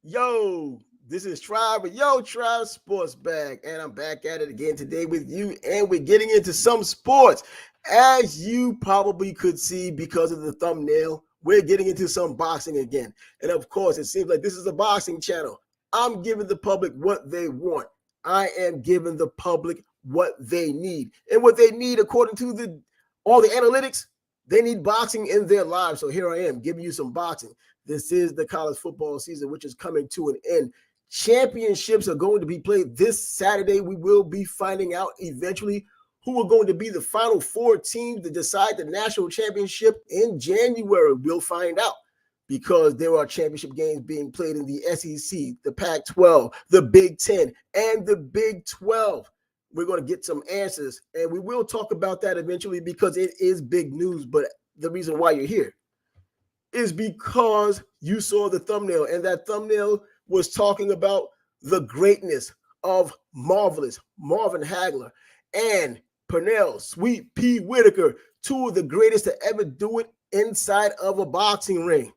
Yo, this is Tribe with Yo Tribe Sports Bag, and I'm back at it again today with you, and we're getting into some sports. As you probably could see because of the thumbnail, we're getting into some boxing again. And of course, it seems like this is a boxing channel. I'm giving the public what they want. I am giving the public what they need. And what they need, according to all the analytics, they need boxing in their lives. So here I am giving you some boxing. This is the college football season, which is coming to an end. Championships are going to be played this Saturday. We will be finding out eventually who are going to be the final four teams to decide the national championship in January. We'll find out because there are championship games being played in the SEC, the Pac-12, the Big Ten, and the Big 12. We're going to get some answers, and we will talk about that eventually because it is big news. But the reason why you're here is because you saw the thumbnail, and that thumbnail was talking about the greatness of marvelous Marvin Hagler and Pernell Sweetpea Whitaker, two of the greatest to ever do it inside of a boxing ring.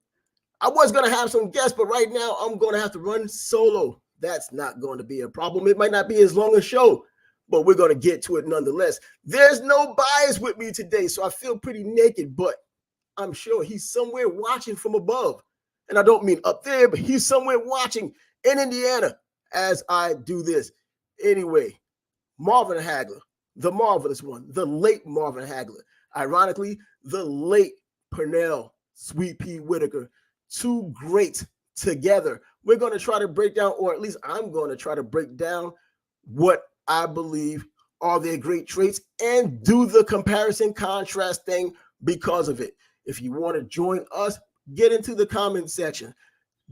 I was going to have some guests, but right now I'm going to have to run solo. That's not going to be a problem. It might not be as long a show, but we're going to get to it nonetheless. There's no bias with me today, so I feel pretty naked, but I'm sure he's somewhere watching from above. And I don't mean up there, but he's somewhere watching in Indiana as I do this. Anyway, Marvin Hagler, the marvelous one, the late Marvin Hagler. Ironically, the late Pernell Sweetpea Whitaker. Two greats together. We're going to try to break down, or at least I'm going to try to break down what I believe are their great traits and do the comparison contrast thing because of it. If you want to join us, get into the comment section.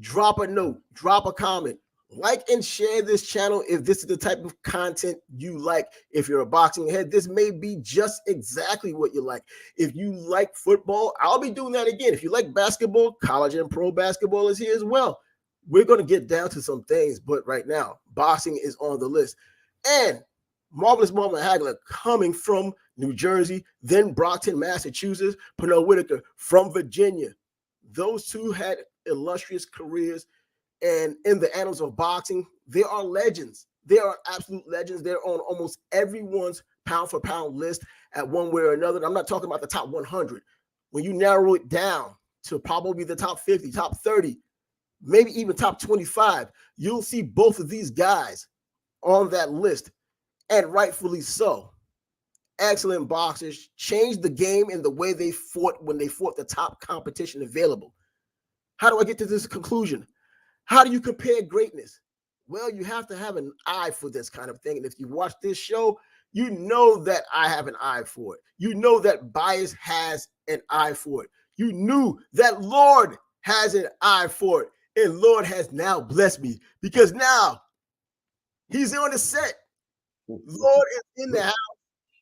Drop a note, drop a comment, like and share this channel if this is the type of content you like. If you're a boxing head, this may be just exactly what you like. If you like football, I'll be doing that again. If you like basketball, college and pro basketball is here as well. We're going to get down to some things, but right now, boxing is on the list. And marvelous Marvin Hagler coming from New Jersey, then Brockton, Massachusetts. Pernell Whitaker from Virginia. Those two had illustrious careers, and in the annals of boxing, they are legends. They are absolute legends. They're on almost everyone's pound-for-pound list at one way or another. I'm not talking about the top 100. When you narrow it down to probably the top 50, top 30, maybe even top 25, you'll see both of these guys on that list, and rightfully so. Excellent boxers, changed the game in the way they fought when they fought the top competition available. How do I get to this conclusion? How do you compare greatness? Well, you have to have an eye for this kind of thing. And if you watch this show, you know that I have an eye for it. You know that bias has an eye for it. You knew that Lord has an eye for it. And Lord has now blessed me because now he's on the set. Lord is in the house.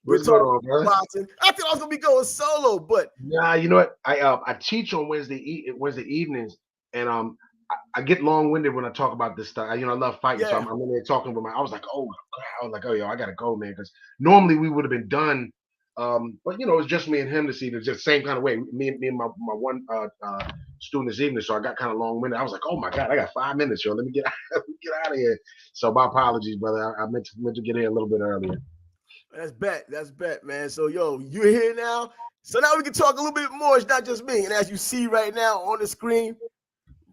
We're talking boxing. I thought I was gonna be going solo, but nah, you know what? I teach on Wednesday evenings, and I get long winded when I talk about this stuff. I love fighting, so I'm in there talking with I was like, oh yo, I gotta go, man, because normally we would have been done. But it's just me and him this evening. It's just the same kind of way. Me and my one student this evening, so I got kind of long winded. I was like, oh my god, I got 5 minutes, yo. Let me get out of here. So my apologies, brother. I meant to get here a little bit earlier. That's bet, man. So you're here now. So now we can talk a little bit more. It's not just me. And as you see right now on the screen,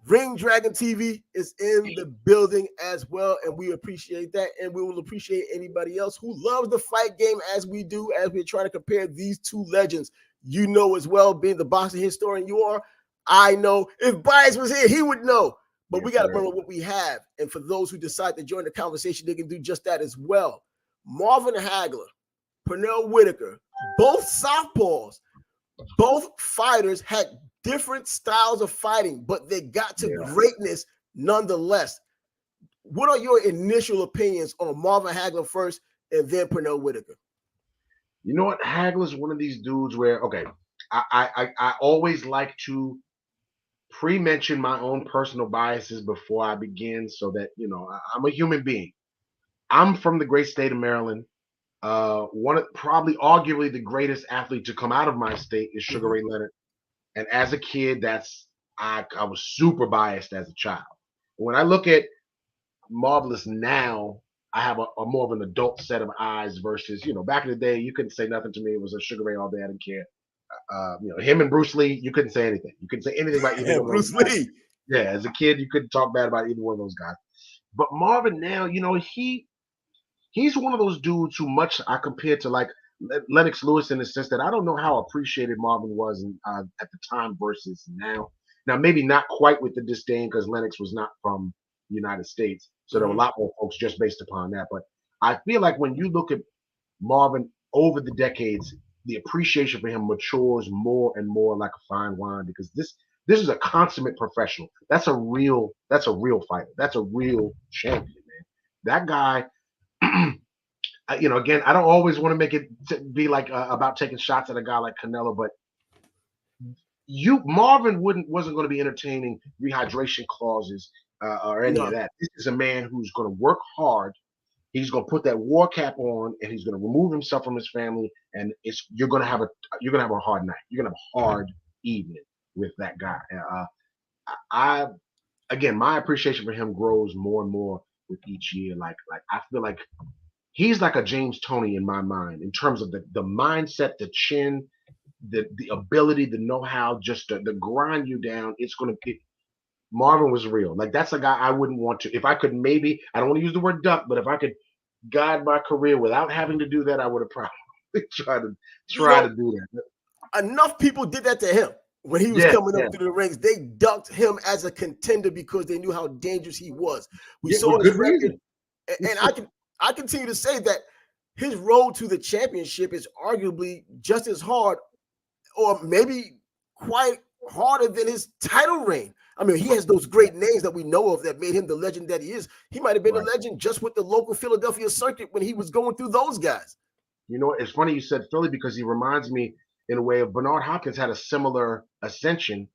Ring Dragon TV is in the building as well. And we appreciate that. And we will appreciate anybody else who loves the fight game as we do, as we're trying to compare these two legends. You know as well, being the boxing historian you are, I know. If Bias was here, he would know. But we got to bring up what we have. And for those who decide to join the conversation, they can do just that as well. Marvin Hagler, Pernell Whitaker, both southpaws, both fighters had different styles of fighting, but they got to greatness nonetheless. What are your initial opinions on Marvin Hagler first and then Pernell Whitaker? You know what? Hagler's one of these dudes where, okay, I always like to pre-mention my own personal biases before I begin so that, I'm a human being. I'm from the great state of Maryland. One of probably arguably the greatest athlete to come out of my state is Sugar Ray Leonard. And as a kid, I was super biased as a child. When I look at Marvelous now, I have a more of an adult set of eyes versus, back in the day, you couldn't say nothing to me. It was a Sugar Ray all day. I didn't care. Him and Bruce Lee, you couldn't say anything. You couldn't say anything about either one of those Bruce guys. Lee. Yeah, as a kid, you couldn't talk bad about either one of those guys. But Marvin now, he's one of those dudes who much I compare to like Lennox Lewis in the sense that I don't know how appreciated Marvin was at the time versus now. Now, maybe not quite with the disdain because Lennox was not from the United States. So there were a lot more folks just based upon that. But I feel like when you look at Marvin over the decades, the appreciation for him matures more and more like a fine wine because this is a consummate professional. That's a real fighter. That's a real champion, man. That guy, again, I don't always want to make it be like about taking shots at a guy like Canelo, but Marvin wasn't going to be entertaining rehydration clauses or any of that. This is a man who's going to work hard. He's going to put that war cap on, and he's going to remove himself from his family. And you're going to have a hard night. You're going to have a hard evening with that guy. Again, my appreciation for him grows more and more with each year. Like I feel like he's like a James Toney in my mind in terms of the mindset, the chin, the ability, the know-how, just to grind you down. Marvin was real. Like that's a guy I wouldn't want to. If I could maybe, I don't want to use the word duck, but if I could guide my career without having to do that, I would have probably tried to do that. Enough people did that to him when he was coming up through the ranks. They ducked him as a contender because they knew how dangerous he was. We saw his record, and I continue to say that his road to the championship is arguably just as hard, or maybe quite harder than his title reign. I mean, he has those great names that we know of that made him the legend that he is. He might have been a legend just with the local Philadelphia circuit when he was going through those guys. It's funny you said Philly because he reminds me in a way of Bernard Hopkins had a similar ascension.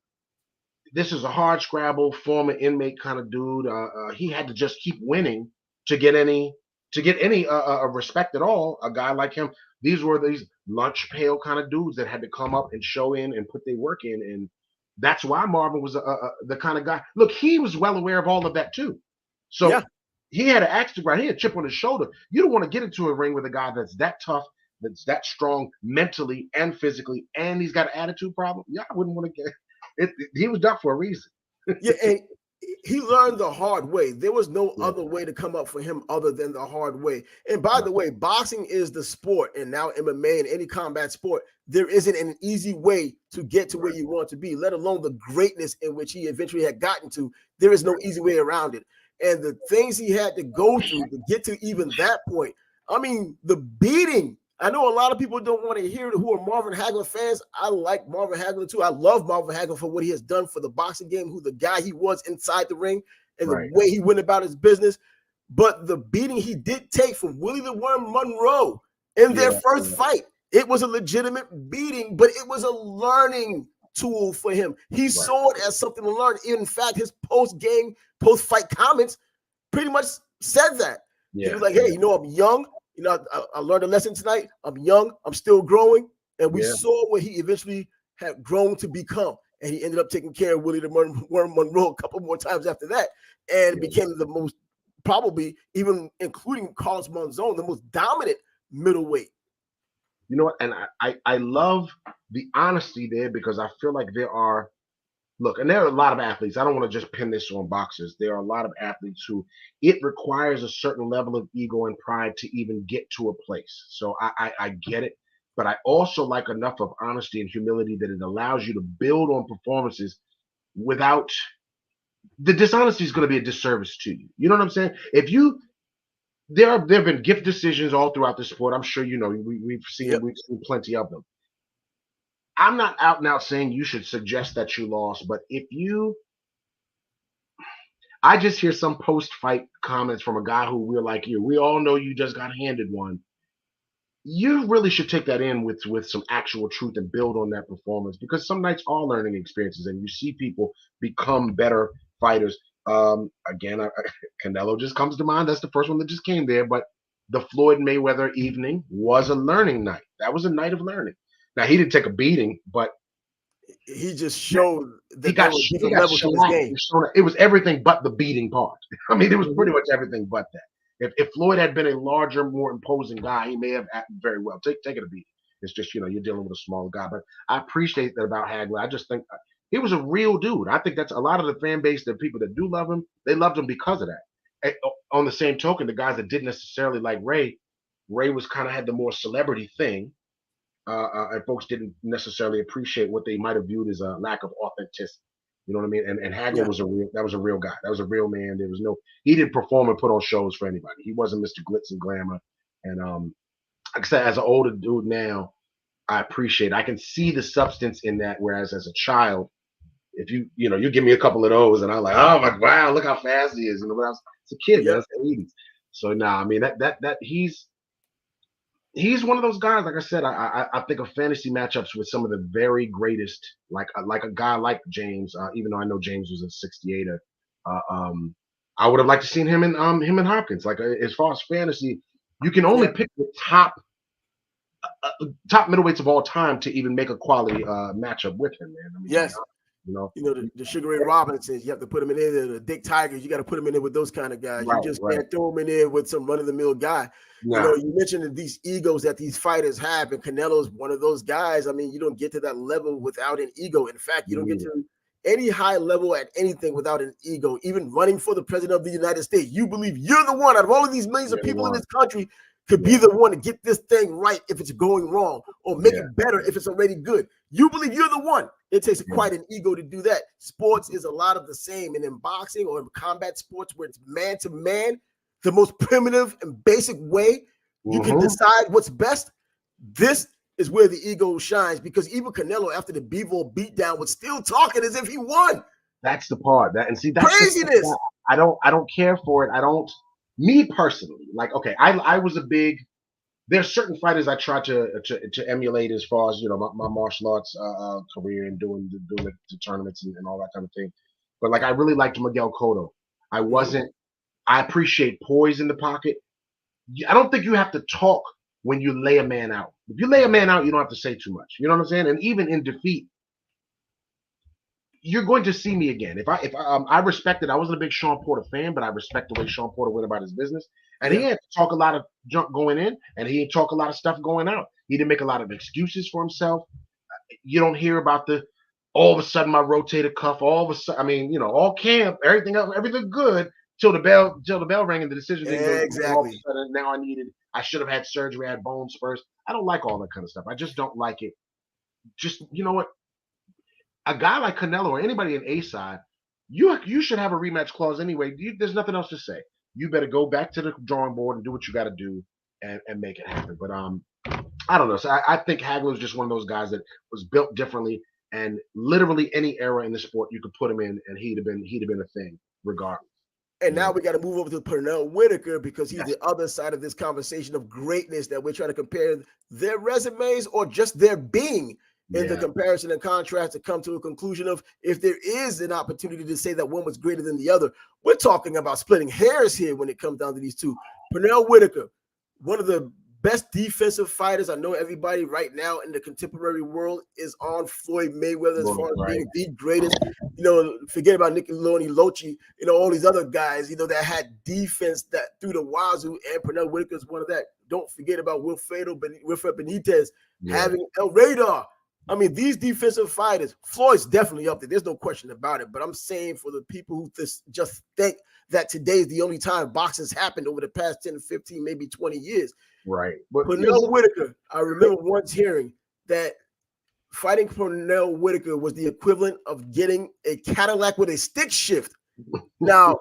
This is a hard scrabble, former inmate kind of dude. He had to just keep winning to get any respect at all. A guy like him, these were these lunch pail kind of dudes that had to come up and show in and put their work in, and that's why Marvin was the kind of guy. Look, he was well aware of all of that too. So he had an axe to grind. He had a chip on his shoulder. You don't want to get into a ring with a guy that's that tough, that's that strong mentally and physically, and he's got an attitude problem. Yeah, I wouldn't want to get it. He was ducked for a reason. And he learned the hard way. There was no other way to come up for him other than the hard way. And by the way, boxing is the sport, and now MMA and any combat sport, there isn't an easy way to get to where you want to be, let alone the greatness in which he eventually had gotten to. There is no easy way around it. And the things he had to go through to get to even that point, I mean, the beating. I know a lot of people don't want to hear it who are Marvin Hagler fans. I like Marvin Hagler too. I love Marvin Hagler for what he has done for the boxing game, who the guy he was inside the ring and the way he went about his business. But the beating he did take from Willie the Worm Monroe in their first fight, it was a legitimate beating, but it was a learning tool for him. He saw it as something to learn. In fact, his post-fight comments pretty much said that. He was like, hey, I'm young. I learned a lesson tonight. I'm young. I'm still growing. And we saw what he eventually had grown to become. And he ended up taking care of Willie the Worm Monroe a couple more times after that. And became the most, probably even including Carlos Monzon, the most dominant middleweight. You know what? And I love the honesty there because I feel like there are a lot of athletes. I don't want to just pin this on boxers. There are a lot of athletes who it requires a certain level of ego and pride to even get to a place. So I get it. But I also like enough of honesty and humility that it allows you to build on performances without the dishonesty is going to be a disservice to you. You know what I'm saying? There have been gift decisions all throughout the sport. I'm sure we've seen plenty of them. I'm not out and out saying you should suggest that you lost, but I just hear some post-fight comments from a guy who we're like you. We all know you just got handed one. You really should take that in with some actual truth and build on that performance because some nights are learning experiences and you see people become better fighters. Again, Canelo just comes to mind. That's the first one that just came there. But the Floyd Mayweather evening was a learning night. That was a night of learning. Now, he didn't take a beating, but He just showed He that there got were he different got levels to this shellacked. game. It was everything but the beating part. I mean, it was Mhm. pretty much everything but that. If Floyd had been a larger, more imposing guy, he may have acted very well. Taken a beat. It's just you're dealing with a smaller guy. But I appreciate that about Hagler. I just think he was a real dude. I think that's a lot of the fan base, the people that do love him, they loved him because of that. On the same token, the guys that didn't necessarily like Ray was kind of had the more celebrity thing, and folks didn't necessarily appreciate what they might have viewed as a lack of authenticity. You know what I mean? And Hagler Yeah. was a real guy. That was a real man. There was no he didn't perform and put on shows for anybody. He wasn't Mr. Glitz and Glamour. And like I said, as an older dude now, I appreciate it. I can see the substance in that. Whereas as a child, if you give me a couple of those, and I'm like, oh my wow, look how fast he is. When I was a kid, man, Yep. it's the '80s. So nah, I mean that he's one of those guys. Like I said, I think of fantasy matchups with some of the very greatest, like a guy like James. Even though I know James was a 68er, I would have liked to seen him and Hopkins. Like as far as fantasy, you can only Yep. pick the top middleweights of all time to even make a quality matchup with him, man. I mean, to be Yes. honest, you know. The Sugar Ray Robinsons, you have to put them in there. The Dick Tigers, you got to put them in there with those kind of guys. You Right, just right. can't throw them in there with some run of the mill guy. Nah, You mentioned these egos that these fighters have, and Canelo's one of those guys. I mean, you don't get to that level without an ego. In fact, you me don't get neither. to any high level at anything without an ego. Even running for the president of the United States, you believe you're the one out of all of these millions of You're the people in one. this country could be Yeah, the one to get this thing right if it's going wrong, or make yeah, it better if it's already good. You believe you're the one. It takes yeah. quite an ego to do that. Sports is a lot of the same. And in boxing or in combat sports where it's man to man, the most primitive and basic way you can Mm-hmm. decide what's best, this is where the ego shines, because even Canelo, after the Bivol beatdown, was still talking as if he won. That's the part that, and see, that's the stuff Craziness. that I don't care for it. I don't. Me personally, like, okay, I was a big. There's certain fighters I try to emulate as far as my martial arts career and doing the tournaments and all that kind of thing. But like, I really liked Miguel Cotto. I Mhm. wasn't. I appreciate poise in the pocket. I don't think you have to talk when you lay a man out. If you lay a man out, you don't have to say too much. You know what I'm saying? And even in defeat, you're going to see me again. If I respected, I wasn't a big Sean Porter fan, but I respect the way Sean Porter went about his business. And he Yeah. had to talk a lot of junk going in, and he had to talk a lot of stuff going out. He didn't make a lot of excuses for himself. You don't hear about the all of a sudden my rotator cuff, all of a sudden, I mean, all camp, everything else, everything good till the bell rang and the decision didn't go. All of a Exactly. sudden, now I should have had surgery, I had bone spurs. I don't like all that kind of stuff. I just don't like it. Just you know what, a guy like Canelo or anybody in A side, you should have a rematch clause anyway. There's nothing else to say. You better go back to the drawing board and do what you got to do and make it happen. But I don't know. So I think Hagler is just one of those guys that was built differently, and literally any era in the sport you could put him in, and he'd have been a thing regardless. And You now know. we got to move over to Pernell Whitaker, because he's Yes. the other side of this conversation of greatness that we're trying to compare their resumes or just their being in the Yeah. comparison and contrast to come to a conclusion of if there is an opportunity to say that one was greater than the other. We're talking about splitting hairs here when it comes down to these two. Pernell Whitaker, one of the best defensive fighters. I know everybody right now in the contemporary world is on Floyd Mayweather as far as Right. being the greatest. Forget about Nicoloni Lochi, all these other guys, that had defense that through the wazoo, and Pernell Whitaker is one of that. Don't forget about Wilfred Benitez Yeah. having El Radar. I mean, these defensive fighters, Floyd's definitely up there. There's no question about it. But I'm saying for the people who just think that today is the only time boxing's happened over the past 10, 15, maybe 20 years. Right. But Pernell Whitaker, I remember once hearing that fighting Pernell Whitaker was the equivalent of getting a Cadillac with a stick shift. Now,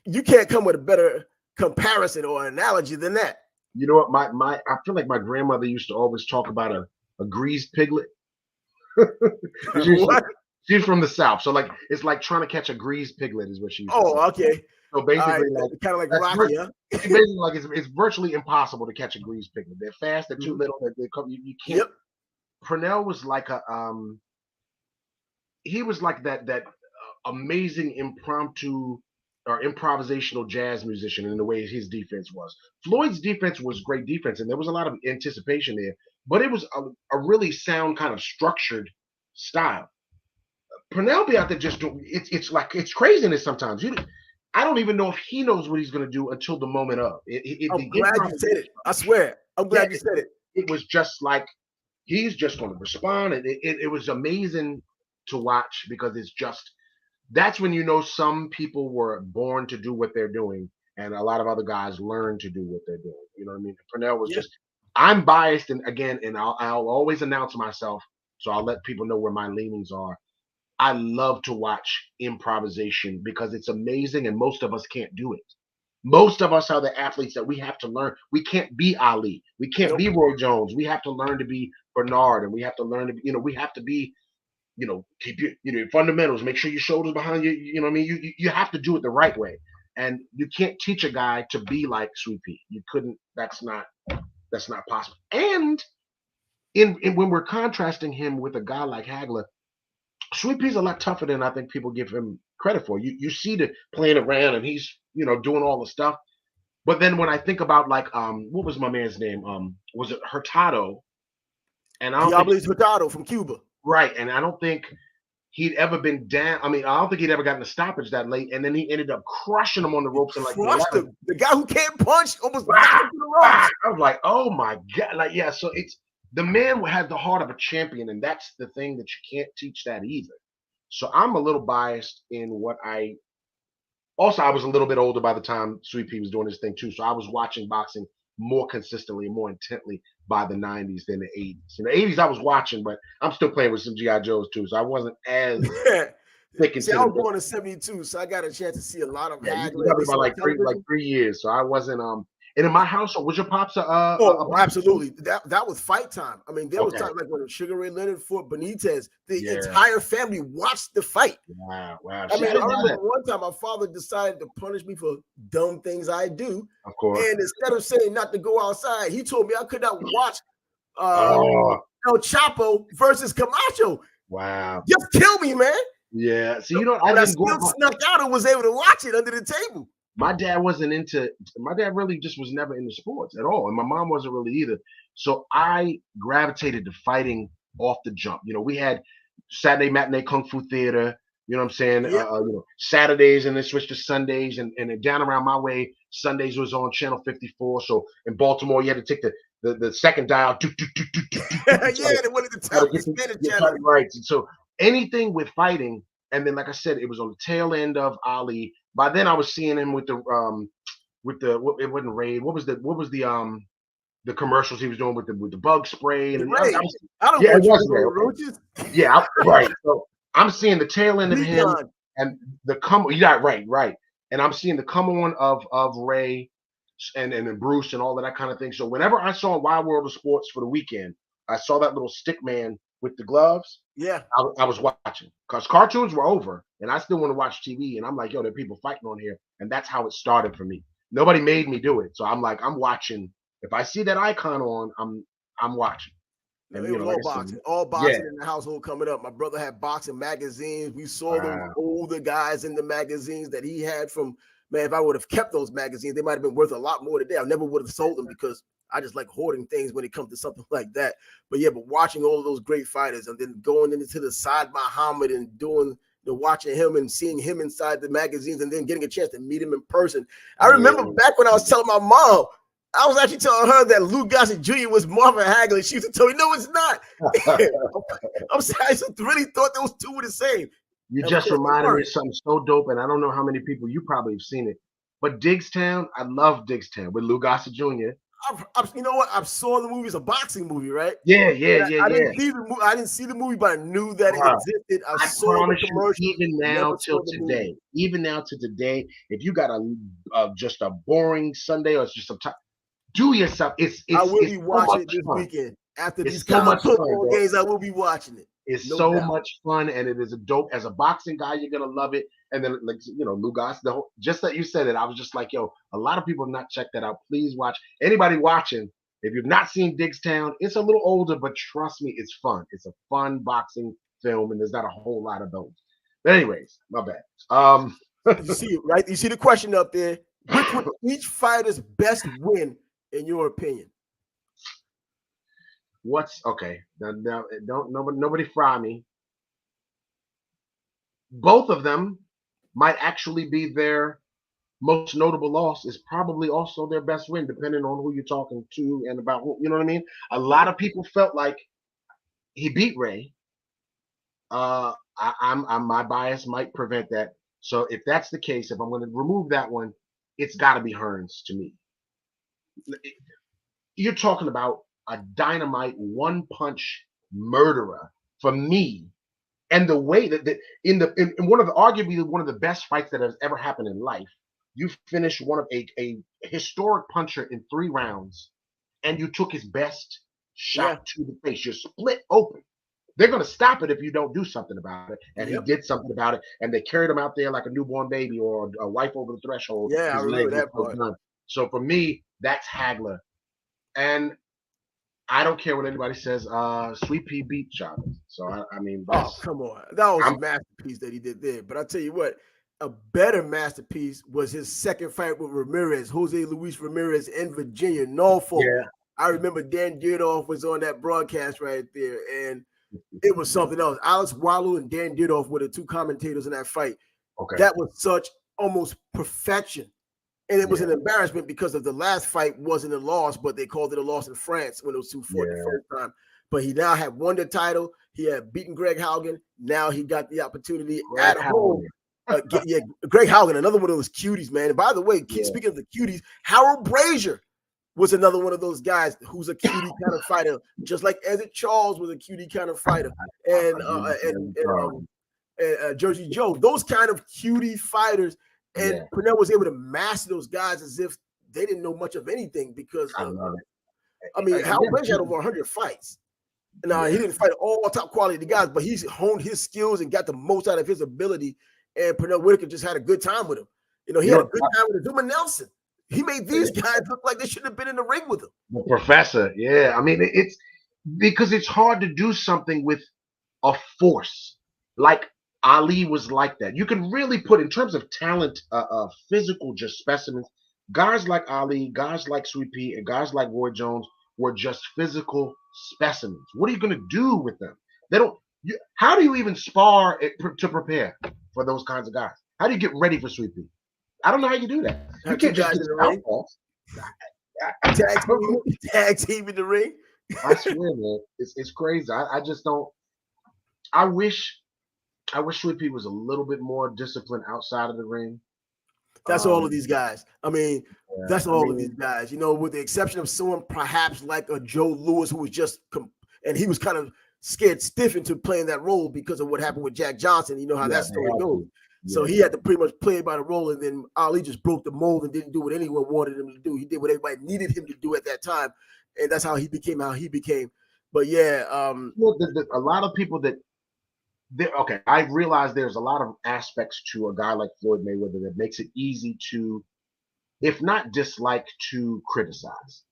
you can't come with a better comparison or analogy than that. you know what? My I feel like my grandmother used to always talk about a greased piglet. she's, What? she's from the South, so like it's like trying to catch a greased piglet is what she used to say. Oh, okay. So All right. basically, like Kind of like that's Rocky, huh? basically like it's virtually impossible to catch a greased piglet. They're fast, they're too Mhm. little, they come, you can't. Yep. Purnell was like he was like that amazing impromptu or improvisational jazz musician in the way his defense was. Floyd's defense was great defense, and there was a lot of anticipation there, but it was a really sound kind of structured. style. Pernell be out there just doing it's like it's craziness sometimes. I don't even know if he knows what he's going to do until the moment of it. I'm glad you said it. I swear. I'm glad you said it. It was just like he's just going to respond, and it was amazing to watch because it's just that's when you know some people were born to do what they're doing, and a lot of other guys learn to do what they're doing. You know what I mean? Pernell was just. I'm biased, and again, and I'll always announce myself, so I'll let people know where my leanings are. I love to watch improvisation because it's amazing, and most of us can't do it. Most of us are the athletes that we have to learn. We can't be Ali. We can't be Roy Jones. We have to learn to be Bernard, and we have to learn to be, we have to be, keep your fundamentals. Make sure your shoulders behind you. You know what I mean? You have to do it the right way, and you can't teach a guy to be like Sweetpea. You couldn't. That's not possible. And in when we're contrasting him with a guy like Hagler, Sweetpea's a lot tougher than I think people give him credit for. You see the playing around and he's doing all the stuff. But then when I think about like what was my man's name? Was it Hurtado? And I don't think Hurtado from Cuba. Right, and I don't think he'd ever been down. I mean, I don't think he'd ever gotten a stoppage that late, and then he ended up crushing him on the ropes and like the guy who can't punch almost knocked him to the ropes. I was like, oh my god, like yeah. So it's the man had the heart of a champion, and that's the thing that you can't teach that either. So I'm a little biased in what I. Also, I was a little bit older by the time Sweetpea was doing his thing too, so I was watching boxing more consistently and more intently by the 90s than the 80s. In the 80s, I was watching, but I'm still playing with some G.I. Joes too, so I wasn't as thick into See, I was born in 72, so I got a chance to see a lot of Hagler. You about like 3 years, so I wasn't and in my household, was your pops absolutely. That was fight time. I mean, there was time like when Sugar Ray Leonard fought Benitez, the entire family watched the fight. Wow. I mean, I remember one time my father decided to punish me for dumb things I do. Of course. And instead of saying not to go outside, he told me I could not watch El Chapo versus Camacho. Wow. Just kill me, man. Yeah. See, I still snuck out and was able to watch it under the table. My dad really just was never into sports at all. And my mom wasn't really either. So I gravitated to fighting off the jump. We had Saturday matinee Kung Fu theater, you know what I'm saying? Yep. Saturdays and then switched to Sundays. And down around my way, Sundays was on channel 54. So in Baltimore, you had to take the second dial. They wanted to tell you Spanish channel. Right. So anything with fighting, and then like I said, it was on the tail end of Ali. By then, I was seeing him with the it wasn't Raid. What was the commercials he was doing with the bug spray? And right. I don't know roaches. Yeah, right. So I'm seeing the tail end of him and the come. Yeah, right. And I'm seeing the come on of Ray and Bruce and all of that kind of thing. So whenever I saw Wild World of Sports for the weekend, I saw that little stick man with the gloves. Yeah, I was watching because cartoons were over, and I still want to watch TV. And I'm like, yo, there are people fighting on here, and that's how it started for me. Nobody made me do it, so I'm like, I'm watching. If I see that icon on, I'm watching. And it was all boxing in the household coming up. My brother had boxing magazines. We saw the older guys in the magazines that he had from. Man, if I would have kept those magazines, they might have been worth a lot more today. I never would have sold them because I just like hoarding things when it comes to something like that. But watching all of those great fighters and then going into the Saad Muhammad and watching him and seeing him inside the magazines and then getting a chance to meet him in person. I remember back when I was telling my mom, I was actually telling her that Lou Gossett Jr. was Marvin Hagler. She used to tell me, no, it's not. I'm sorry, I really thought those two were the same. You just reminded me of something so dope, and I don't know how many people you probably have seen it. But Diggstown, I love Diggstown with Lou Gossett Jr. You know what? I saw the movie. It's a boxing movie, right? Yeah. I didn't see the movie, but I knew that it existed. I saw the commercial. Even now till today, if you got just a boring Sunday or it's just some time, do yourself. I will be watching it this weekend after these college football games. I will be watching it. It's so much fun, and it is a dope. As a boxing guy, you're gonna love it. And then, like Lou Gossett, just that you said it, I was just like, yo, a lot of people have not checked that out. Please watch. Anybody watching, if you've not seen Diggstown, it's a little older, but trust me, it's fun. It's a fun boxing film, and there's not a whole lot of those. But anyways, my bad. You see it, right? You see the question up there. Which was each fighter's best win, in your opinion? What's okay? Now, don't nobody fry me. both of them might actually be their most notable loss. Is probably also their best win, depending on who you're talking to and about who. You know what I mean? A lot of people felt like he beat Ray. I'm my bias might prevent that. So if that's the case, if I'm going to remove that one, it's got to be Hearns to me. You're talking about a dynamite one punch murderer for me, and the way that in one of the arguably one of the best fights that has ever happened in life, you finished one of a historic puncher in 3 rounds, and you took his best Yeah. shot to the face. You're split open. They're going to stop it if you don't do something about it. And he Yep. did something about it. And they carried him out there like a newborn baby or a wife over the threshold. Yeah, I His remember legs were that so part. done. So for me, that's Hagler. And I don't care what anybody says. Sweetpea beat Chavez. So I mean, Oh, that's come on. That was a I'm masterpiece that he did there. But I tell you what, a better masterpiece was his second fight with Ramirez, Jose Luis Ramirez in Virginia, Norfolk. yeah. I remember Dan Dierdorf was on that broadcast right there, and it was something else. Alex Wallow and Dan Dierdorf were the two commentators in that fight. Okay. That was such almost perfection. And it was Yeah. an embarrassment because of the last fight wasn't a loss, but they called it a loss in France when those two fought the Yeah. first time. But he now had won the title. He had beaten Greg Haugen. Now he got the opportunity Greg at home. Howard. Yeah, Greg Haugen, another one of those cuties, man. And by the way, Yeah. speaking of the cuties, Harold Brazier was another one of those guys who's a cutie kind of fighter, just like Ezzard Charles was a cutie kind of fighter, and Jersey Joe, those kind of cutie fighters. And Yeah. Pernell was able to master those guys as if they didn't know much of anything because, I love I mean, it. Hal Branch had over 100 fights. Now, he Yeah. didn't fight all top quality guys, but he's honed his skills and got the most out of his ability. And Pernell Whitaker just had a good time with him. You know, he You had a know, good time with Zuma Nelson. He made these guys look like they shouldn't have been in the ring with him. the professor. Yeah. I mean, it's because it's hard to do something with a force like Ali was like that. You can really put in terms of talent, physical, just specimens. Guys like Ali, guys like Sweet Pea, and guys like Roy Jones were just physical specimens. What are you going to do with them? They don't. How do you even spar to prepare for those kinds of guys? How do you get ready for Sweet Pea? I don't know how you do that. You Have two can't just guys get in the ring, outfalls. tag team in the ring. I swear, man, it's crazy. I just don't. I wish Sweet Pea was a little bit more disciplined outside of the ring. That's all of these guys. I mean, that's I all of mean, these guys. You know, with the exception of someone perhaps like a Joe Lewis, who was just and he was kind of scared stiff into playing that role because of what happened with Jack Johnson. You know how yeah, that story goes. So yeah, he had to pretty much play by the role, and then Ali just broke the mold and didn't do what anyone wanted him to do. He did what everybody needed him to do at that time, and that's how he became But yeah, a lot of people that okay, I realize there's a lot of aspects to a guy like Floyd Mayweather that makes it easy to, if not dislike, to criticize.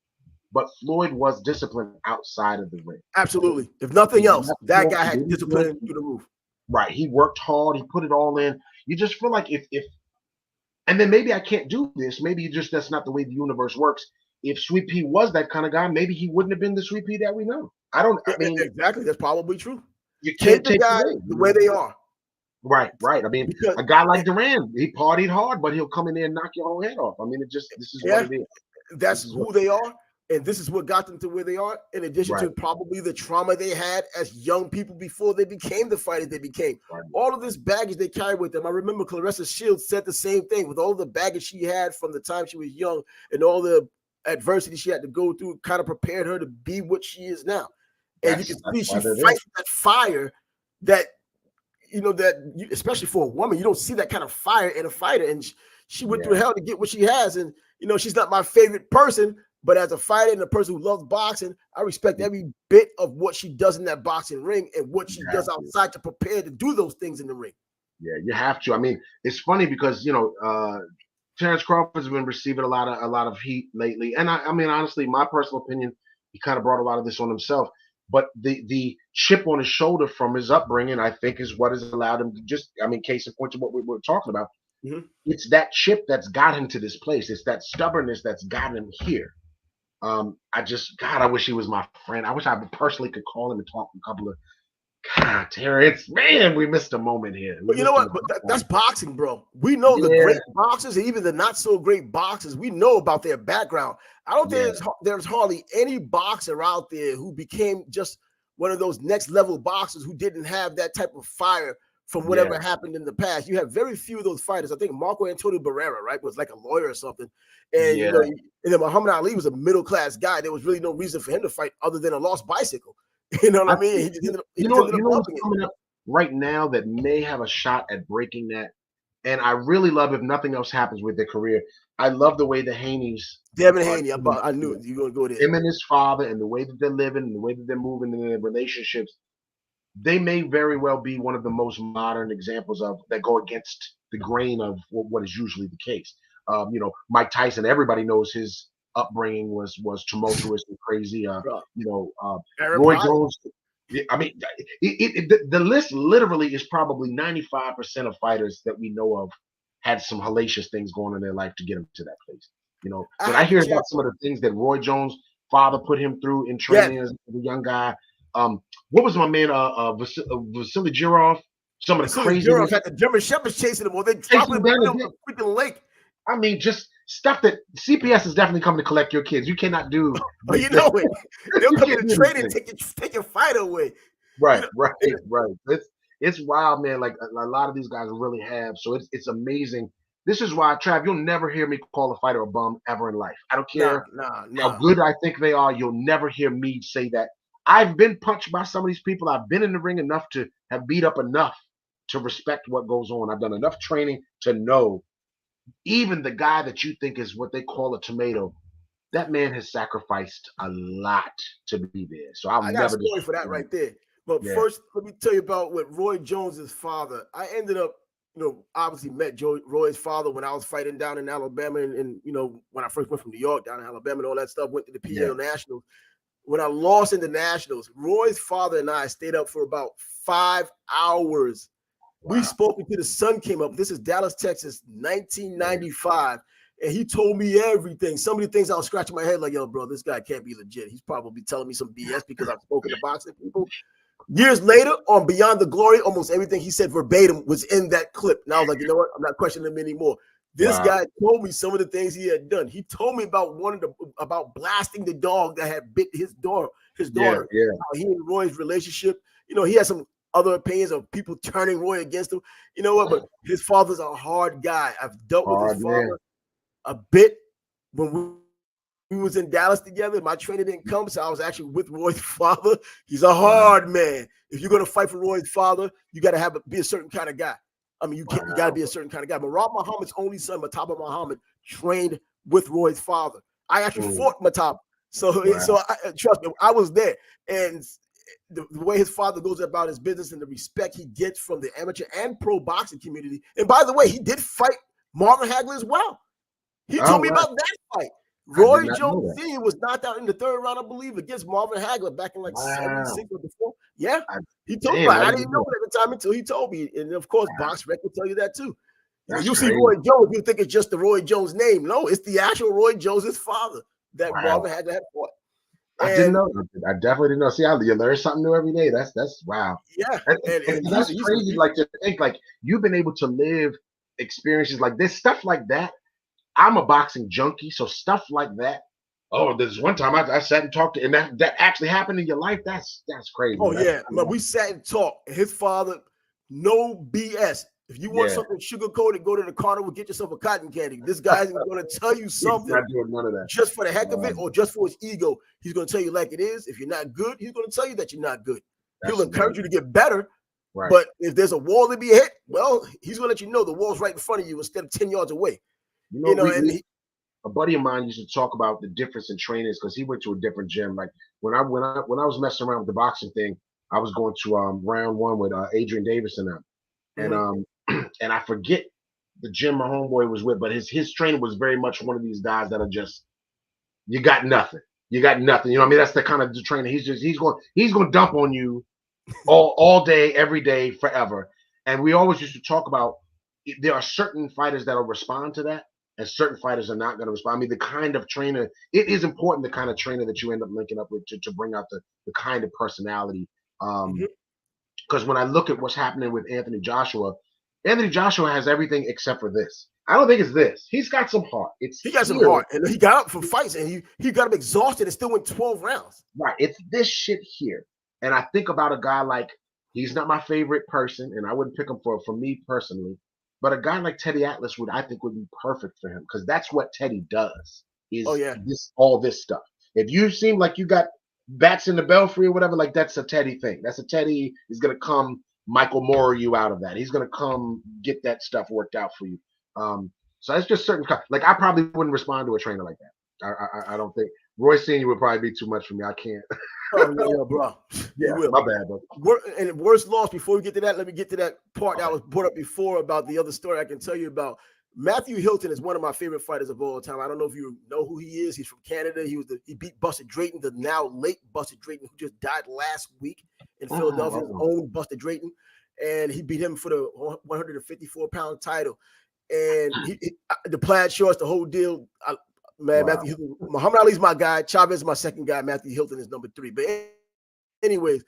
But Floyd was disciplined outside of the ring. absolutely. If nothing else, that guy had discipline through the roof. Right. He worked hard. He put it all in. You just feel like if and then maybe I can't do this. Maybe just that's not the way the universe works. If Sweet Pea was that kind of guy, maybe he wouldn't have been the Sweet Pea that we know. I don't. I mean, Exactly. That's probably true. you Take can't the take guys away, the way they are. Right, right. I mean, Because a guy like Duran, he partied hard, but he'll come in there and knock your whole head off. I mean, this is what it is. that's who they are, and this is what got them to where they are. In addition Right. to probably the trauma they had as young people before they became the fighters they became. Right. All of this baggage they carried with them. I remember Clarissa Shields said the same thing with all the baggage she had from the time she was young and all the adversity she had to go through, kind of prepared her to be what she is now. And you can see she fights that fire that, especially for a woman, you don't see that kind of fire in a fighter. And she went through hell to get what she has. And, she's not my favorite person, but as a fighter and a person who loves boxing, I respect every bit of what she does in that boxing ring and what she does outside to prepare to do those things in the ring. Yeah, you have to. I mean, it's funny because, Terrence Crawford's been receiving a lot of heat lately. And I mean, honestly, my personal opinion, he kind of brought a lot of this on himself. But the chip on his shoulder from his upbringing, I think, is what has allowed him to case in point to what we were talking about. Mm-hmm. It's that chip that's got him to this place. It's that stubbornness that's got him here. I wish he was my friend. I wish I personally could call him and talk a couple of God, Terrence, man, we missed a moment here. We But you know missed a what? moment. But that's boxing, bro. We know the Yeah, great boxers and even the not so great boxers. We know about their background. I don't think yeah, there's hardly any boxer out there who became just one of those next level boxers who didn't have that type of fire from yeah, whatever happened in the past. You have very few of those fighters. I think Marco Antonio Barrera, right, was like a lawyer or something. And yeah. and then Muhammad Ali was a middle class guy. There was really no reason for him to fight other than a lost bicycle. You know I what I mean? think He just ended up you know what's loving it. coming up right now that may have a shot at breaking that. And I really love, if nothing else happens with their career, I love the way the Haneys Devin are Haney. I knew it. You were going to go there. him and his father, and the way that they're living and the way that they're moving in their relationships. They may very well be one of the most modern examples of that go against the grain of what is usually the case. Mike Tyson, everybody knows his upbringing was tumultuous and crazy. Bro, You know, Aaron Roy Pryor. Jones. I mean, the list literally is probably 95% of fighters that we know of had some hellacious things going on in their life to get them to that place. I When I had the hear about chance. some of the things that Roy Jones' father put him through in Yeah, training as a young guy, what was my man, Vasily Girov? Some of the Vasily Durov craziness had the German Shepherds chasing him, or they dropping chasing him him in the down the middle of a freaking lake. I mean, just stuff that CPS is definitely coming to collect your kids. You cannot do Oh, you know it. They'll you come can't into do training and anything. take your fight away. You Right, know, right, and right. It's wild, man. Like a lot of these guys really have. So it's amazing. This is why, Trav, you'll never hear me call a fighter a bum ever in life. I don't nah, care nah, how nah. good I think they are. You'll never hear me say that. I've been punched by some of these people. I've been in the ring enough to have beat up enough to respect what goes on. I've done enough training to know even the guy that you think is what they call a tomato, that man has sacrificed a lot to be there. So I'll I got a never story for disrespect that him. right there. But Yeah, first, let me tell you about what Roy Jones's father. I ended up, obviously met Roy's father when I was fighting down in Alabama, and when I first went from New York down in Alabama and all that stuff. Went to the yeah, PA Nationals. When I lost in the Nationals, Roy's father and I stayed up for about 5 hours. We wow. spoke until the sun came up. This is Dallas, Texas, 1995. And he told me everything. Some of the things I was scratching my head like, yo, bro, this guy can't be legit. He's probably telling me some BS because I've spoken to boxing people. Years later, on Beyond the Glory, almost everything he said verbatim was in that clip. And I was like, you know what? I'm not questioning him anymore. This Wow. guy told me some of the things he had done. He told me about blasting the dog that had bit his daughter. Yeah, yeah. How he and Roy's relationship. He had some other opinions of people turning Roy against him. You know what? But his father's a hard guy. I've dealt with his Hard man. father a bit when we was in Dallas together. My trainer didn't come, so I was actually with Roy's father. He's a Wow. hard man. If you're gonna fight for Roy's father, you got to be a certain kind of guy. I mean, you got to Wow. be a certain kind of guy. Marab Muhammad's only son, Mataba Muhammad, trained with Roy's father. I actually Mm, fought Mataba, so wow. trust me, I was there. And the way his father goes about his business and the respect he gets from the amateur and pro boxing community. And by the way, he did fight Marvin Hagler as well. He Oh, told me wow. about that fight. I did Roy not know Jones that. Sr. was knocked out in the third round, I believe, against Marvin Hagler back in like Wow. 76 or before. Yeah. I, He told me damn, about I it. I didn't didn't know know. it at the time until he told me. And of course, Wow. BoxRec will tell you that too. That's You see crazy. Roy Jones, you think it's just the Roy Jones name. No, it's the actual Roy Jones' father that Wow. Marvin Hagler had fought. I didn't And know. I definitely didn't know. See, you learn something new every day. That's wow. yeah, And, and and that's crazy. Like to think, like you've been able to live experiences like this, stuff like that. I'm a boxing junkie, so stuff like that. Oh, there's one time I sat and talked to, and that actually happened in your life. That's crazy. oh yeah, but we sat and talked. And his father, no BS. If you want Yeah, something sugar coated, go to the carnival, get yourself a cotton candy. This guy's going to tell you he's something not doing none of that. just for the heck of it Um, or just for his ego. He's going to tell you like it is. If you're not good, he's going to tell you that you're not good. He'll that's encourage you amazing. to get better. Right. But if there's a wall to be hit, well, he's going to let you know the wall's right in front of you instead of 10 yards away. You know, And a buddy of mine used to talk about the difference in trainers because he went to a different gym. Like when I was messing around with the boxing thing, I was going to round one with Adrian Davis and them, and Mhm. and I forget the gym my homeboy was with, but his trainer was very much one of these guys that are just you got nothing, you got nothing. You know what I mean? That's the kind of the trainer. He's going to dump on you all day, every day, forever. And we always used to talk about there are certain fighters that'll respond to that, and certain fighters are not going to respond. I mean, the kind of trainer, it is important the kind of trainer that you end up linking up with to bring out the kind of personality. Um, Mhm. Because when I look at what's happening with Anthony Joshua has everything except for this. I don't think it's this. He's got some heart. He got some heart, and he got up for fights, and he got him exhausted and still went 12 rounds. Right. It's this shit here. And I think about a guy like, he's not my favorite person, and I wouldn't pick him for me personally, but a guy like Teddy Atlas I think would be perfect for him, because that's what Teddy does, is all this stuff. If you seem like you got bats in the belfry or whatever, like that's a Teddy thing. That's a Teddy is going to come Michael Moore you out of that. He's going to come get that stuff worked out for you. So that's just certain, like I probably wouldn't respond to a trainer like that. I don't think Roy Senior would probably be too much for me. I can't. Oh, yeah, bro. Yeah, my bad, bro. And worst loss, before we get to that, let me get to that part that was brought up before about the other story I can tell you about. Matthew Hilton is one of my favorite fighters of all time. I don't know if you know who he is. He's from Canada. He beat Buster Drayton, the now late Buster Drayton, who just died last week in Philadelphia, his own Buster Drayton. And he beat him for the 154-pound title. And the plaid shorts, the whole deal. Matthew Hilton, Muhammad Ali's my guy. Chavez is my second guy. Matthew Hilton is number 3. But anyways,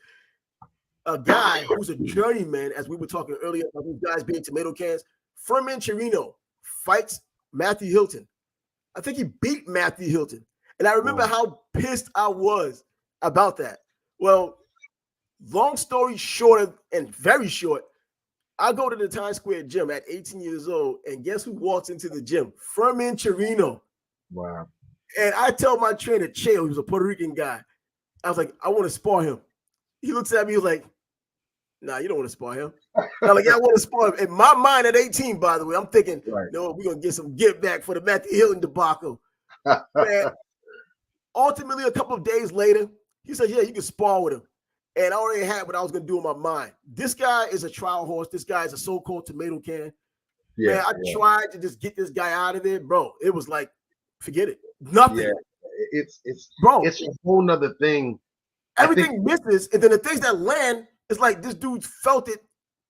a guy who's a journeyman, as we were talking earlier about these guys being tomato cans, Fermin Chirino fights Matthew Hilton. I think he beat Matthew Hilton. And I remember how pissed I was about that. Well, long story short and very short, I go to the Times Square gym at 18 years old, and guess who walks into the gym? Fermin Chirino. Wow. And I tell my trainer, Che, who's a Puerto Rican guy, I was like, I want to spar him. He looks at me, he was like, nah, you don't want to spar him. I'm like, yeah, I want to spar him. In my mind at 18, by the way, I'm thinking, no, we're going to get some give back for the Matthew Hilton debacle. Man, ultimately, a couple of days later, he said, yeah, you can spar with him. And I already had what I was going to do in my mind. This guy is a trial horse. This guy is a so-called tomato can. Yeah, man, I tried to just get this guy out of there. Bro, it was like, forget it. Nothing. Yeah, it's a whole nother thing. Everything misses, and then the things that land, it's like this dude felt it